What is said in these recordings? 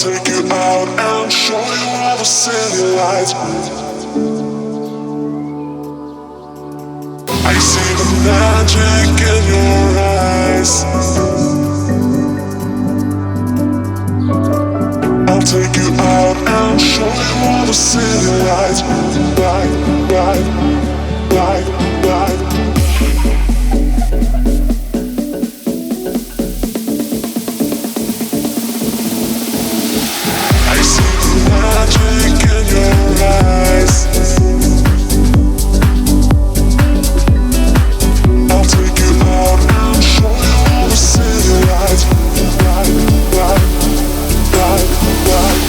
take you out and show you all the city lights. I see the magic in your eyes. I'll take you out and show you all the city lights. Light, light, light, light. I see the magic in your eyes. I'll take you out and show you all the city lights. Light, light, light, light.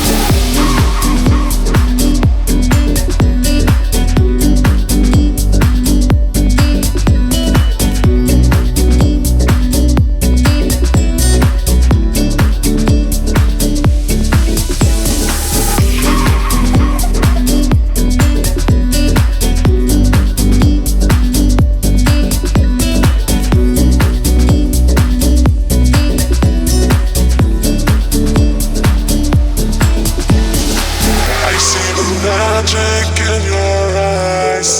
Magic in your eyes.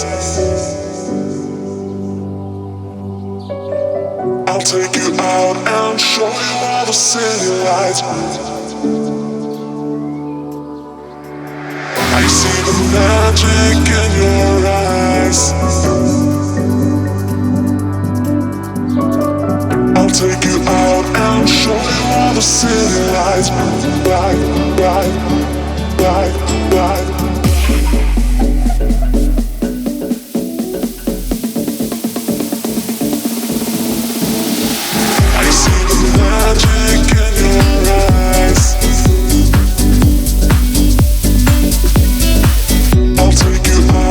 I'll take you out and show you all the city lights. I see the magic in your eyes. I'll take you out and show you all the city lights. Light, light, light, light. Magic in your eyes. I'll take you out.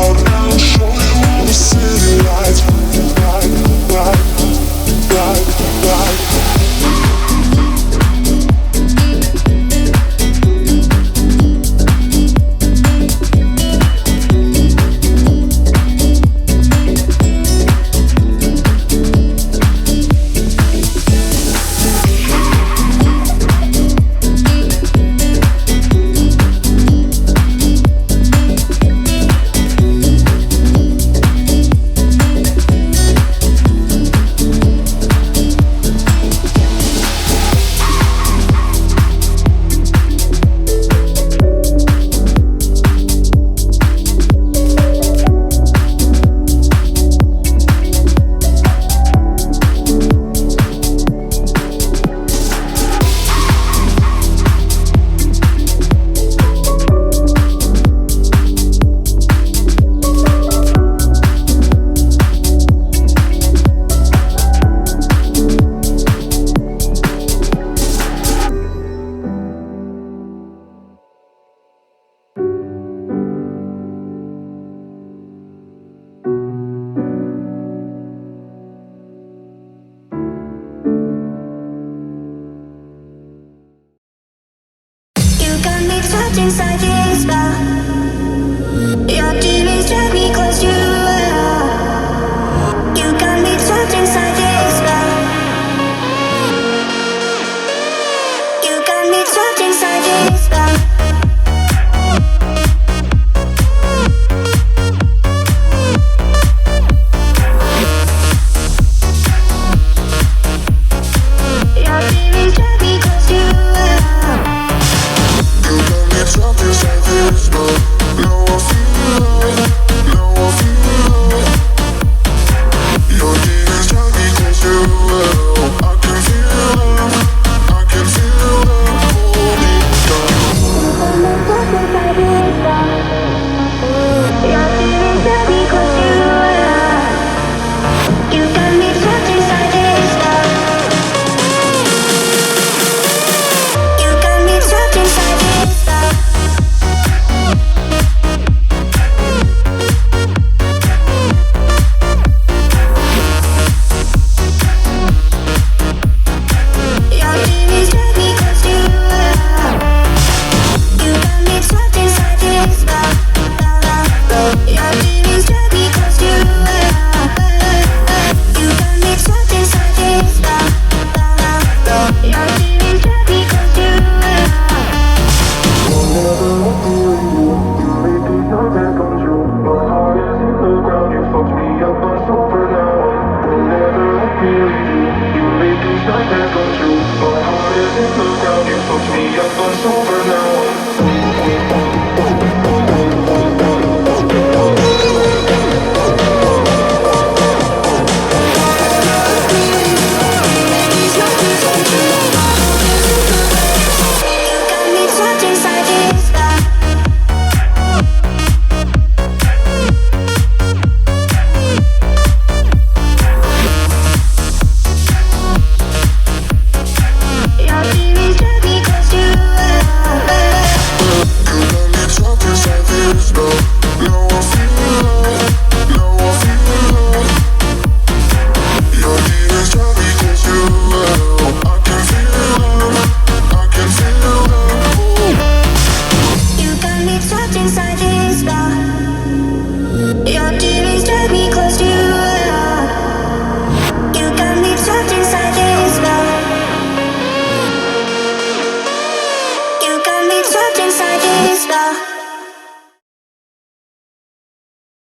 Supernatural.